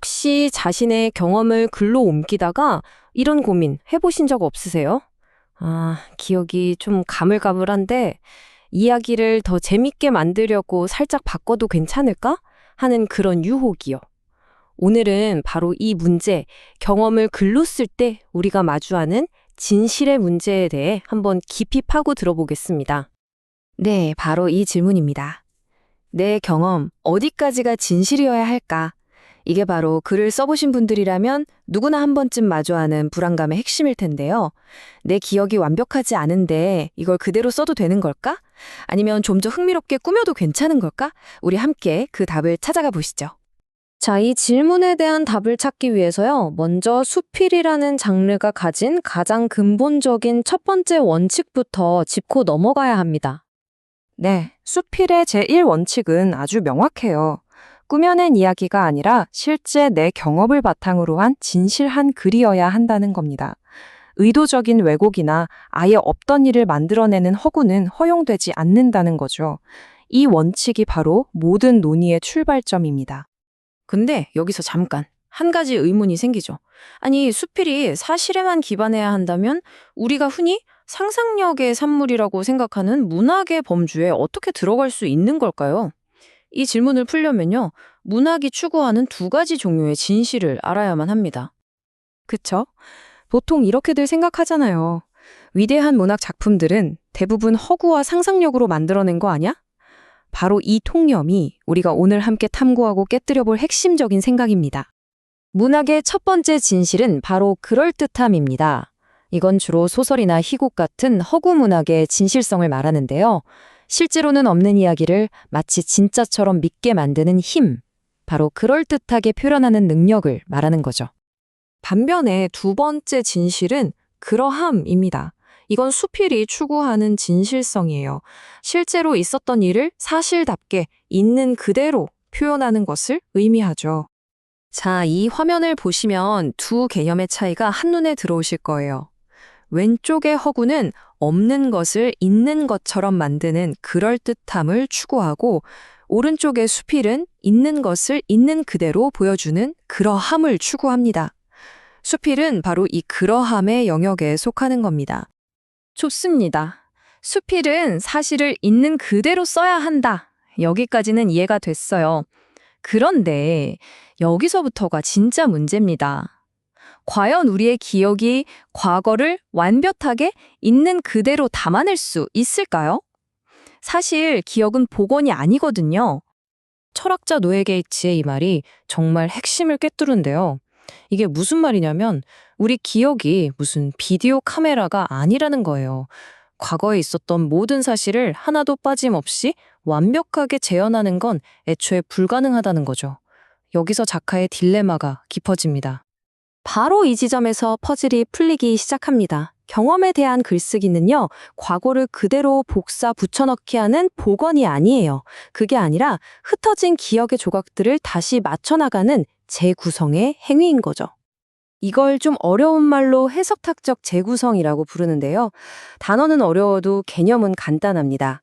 혹시 자신의 경험을 글로 옮기다가 이런 고민 해보신 적 없으세요? 기억이 좀 가물가물한데 이야기를 더 재밌게 만들려고 살짝 바꿔도 괜찮을까? 하는 그런 유혹이요. 오늘은 바로 이 문제, 경험을 글로 쓸 때 우리가 마주하는 진실의 문제에 대해 한번 깊이 파고 들어보겠습니다. 네, 바로 이 질문입니다. 내 경험, 어디까지가 진실이어야 할까? 이게 바로 글을 써보신 분들이라면 누구나 한 번쯤 마주하는 불안감의 핵심일 텐데요. 내 기억이 완벽하지 않은데 이걸 그대로 써도 되는 걸까? 아니면 좀 더 흥미롭게 꾸며도 괜찮은 걸까? 우리 함께 그 답을 찾아가 보시죠. 자, 이 질문에 대한 답을 찾기 위해서요. 먼저 수필이라는 장르가 가진 가장 근본적인 첫 번째 원칙부터 짚고 넘어가야 합니다. 네, 수필의 제1원칙은 아주 명확해요. 꾸며낸 이야기가 아니라 실제 내 경험을 바탕으로 한 진실한 글이어야 한다는 겁니다. 의도적인 왜곡이나 아예 없던 일을 만들어내는 허구는 허용되지 않는다는 거죠. 이 원칙이 바로 모든 논의의 출발점입니다. 근데 여기서 잠깐 한 가지 의문이 생기죠. 아니, 수필이 사실에만 기반해야 한다면 우리가 흔히 상상력의 산물이라고 생각하는 문학의 범주에 어떻게 들어갈 수 있는 걸까요? 이 질문을 풀려면요, 문학이 추구하는 두 가지 종류의 진실을 알아야만 합니다. 그쵸? 보통 이렇게들 생각하잖아요. 위대한 문학 작품들은 대부분 허구와 상상력으로 만들어낸 거 아니야? 바로 이 통념이 우리가 오늘 함께 탐구하고 깨뜨려 볼 핵심적인 생각입니다. 문학의 첫 번째 진실은 바로 그럴듯함입니다. 이건 주로 소설이나 희곡 같은 허구 문학의 진실성을 말하는데요. 실제로는 없는 이야기를 마치 진짜처럼 믿게 만드는 힘, 바로 그럴듯하게 표현하는 능력을 말하는 거죠. 반면에 두 번째 진실은 그러함입니다. 이건 수필이 추구하는 진실성이에요. 실제로 있었던 일을 사실답게 있는 그대로 표현하는 것을 의미하죠. 자, 이 화면을 보시면 두 개념의 차이가 한눈에 들어오실 거예요. 왼쪽의 허구는 없는 것을 있는 것처럼 만드는 그럴듯함을 추구하고, 오른쪽의 수필은 있는 것을 있는 그대로 보여주는 그러함을 추구합니다. 수필은 바로 이 그러함의 영역에 속하는 겁니다. 좋습니다. 수필은 사실을 있는 그대로 써야 한다. 여기까지는 이해가 됐어요. 그런데 여기서부터가 진짜 문제입니다. 과연 우리의 기억이 과거를 완벽하게 있는 그대로 담아낼 수 있을까요? 사실 기억은 복원이 아니거든요. 철학자 노에 게이츠의 이 말이 정말 핵심을 꿰뚫은데요. 이게 무슨 말이냐면 우리 기억이 무슨 비디오 카메라가 아니라는 거예요. 과거에 있었던 모든 사실을 하나도 빠짐없이 완벽하게 재현하는 건 애초에 불가능하다는 거죠. 여기서 작가의 딜레마가 깊어집니다. 바로 이 지점에서 퍼즐이 풀리기 시작합니다. 경험에 대한 글쓰기는요, 과거를 그대로 복사 붙여넣기 하는 복원이 아니에요. 그게 아니라 흩어진 기억의 조각들을 다시 맞춰나가는 재구성의 행위인 거죠. 이걸 좀 어려운 말로 해석학적 재구성이라고 부르는데요. 단어는 어려워도 개념은 간단합니다.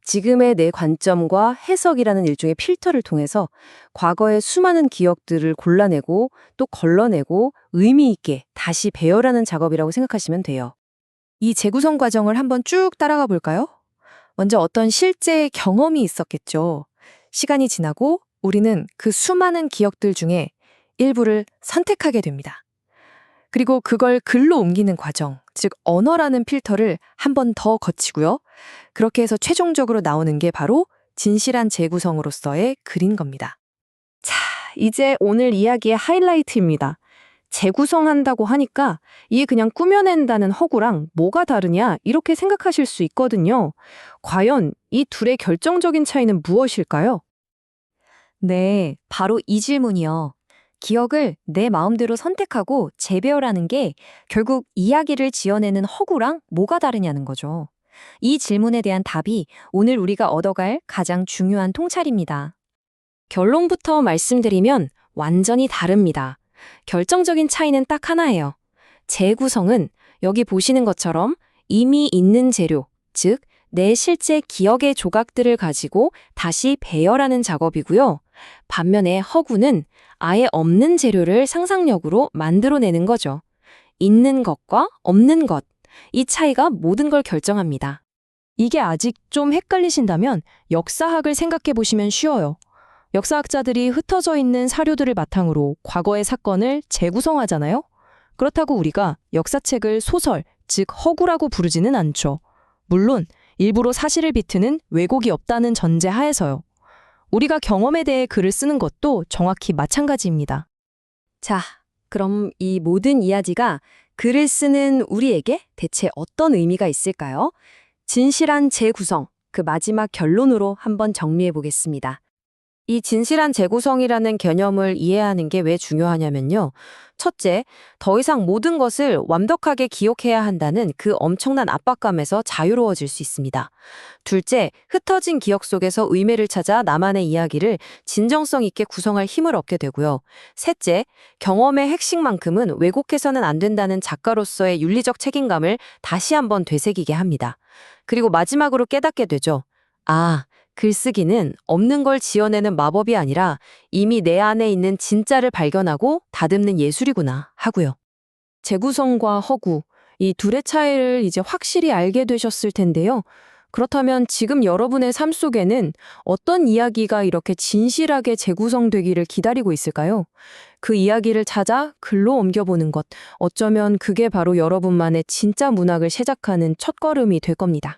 지금의 내 관점과 해석이라는 일종의 필터를 통해서 과거의 수많은 기억들을 골라내고 또 걸러내고 의미 있게 다시 배열하는 작업이라고 생각하시면 돼요. 이 재구성 과정을 한번 쭉 따라가 볼까요? 먼저 어떤 실제 경험이 있었겠죠. 시간이 지나고 우리는 그 수많은 기억들 중에 일부를 선택하게 됩니다. 그리고 그걸 글로 옮기는 과정, 즉 언어라는 필터를 한 번 더 거치고요. 그렇게 해서 최종적으로 나오는 게 바로 진실한 재구성으로서의 글인 겁니다. 자, 이제 오늘 이야기의 하이라이트입니다. 재구성한다고 하니까 이게 그냥 꾸며낸다는 허구랑 뭐가 다르냐 이렇게 생각하실 수 있거든요. 과연 이 둘의 결정적인 차이는 무엇일까요? 네, 바로 이 질문이요. 기억을 내 마음대로 선택하고 재배열하는 게 결국 이야기를 지어내는 허구랑 뭐가 다르냐는 거죠. 이 질문에 대한 답이 오늘 우리가 얻어갈 가장 중요한 통찰입니다. 결론부터 말씀드리면 완전히 다릅니다. 결정적인 차이는 딱 하나예요. 재구성은 여기 보시는 것처럼 이미 있는 재료, 즉 내 실제 기억의 조각들을 가지고 다시 배열하는 작업이고요. 반면에 허구는 아예 없는 재료를 상상력으로 만들어내는 거죠. 있는 것과 없는 것, 이 차이가 모든 걸 결정합니다. 이게 아직 좀 헷갈리신다면 역사학을 생각해 보시면 쉬워요. 역사학자들이 흩어져 있는 사료들을 바탕으로 과거의 사건을 재구성하잖아요. 그렇다고 우리가 역사책을 소설, 즉 허구라고 부르지는 않죠. 물론 일부러 사실을 비트는 왜곡이 없다는 전제 하에서요. 우리가 경험에 대해 글을 쓰는 것도 정확히 마찬가지입니다. 자, 그럼 이 모든 이야기가 글을 쓰는 우리에게 대체 어떤 의미가 있을까요? 진실한 재구성, 그 마지막 결론으로 한번 정리해 보겠습니다. 이 진실한 재구성이라는 개념을 이해하는 게 왜 중요하냐면요. 첫째, 더 이상 모든 것을 완벽하게 기억해야 한다는 그 엄청난 압박감에서 자유로워질 수 있습니다. 둘째, 흩어진 기억 속에서 의미를 찾아 나만의 이야기를 진정성 있게 구성할 힘을 얻게 되고요. 셋째, 경험의 핵심만큼은 왜곡해서는 안 된다는 작가로서의 윤리적 책임감을 다시 한번 되새기게 합니다. 그리고 마지막으로 깨닫게 되죠. 아, 글쓰기는 없는 걸 지어내는 마법이 아니라 이미 내 안에 있는 진짜를 발견하고 다듬는 예술이구나 하고요. 재구성과 허구, 이 둘의 차이를 이제 확실히 알게 되셨을 텐데요. 그렇다면 지금 여러분의 삶 속에는 어떤 이야기가 이렇게 진실하게 재구성되기를 기다리고 있을까요? 그 이야기를 찾아 글로 옮겨보는 것, 어쩌면 그게 바로 여러분만의 진짜 문학을 시작하는 첫걸음이 될 겁니다.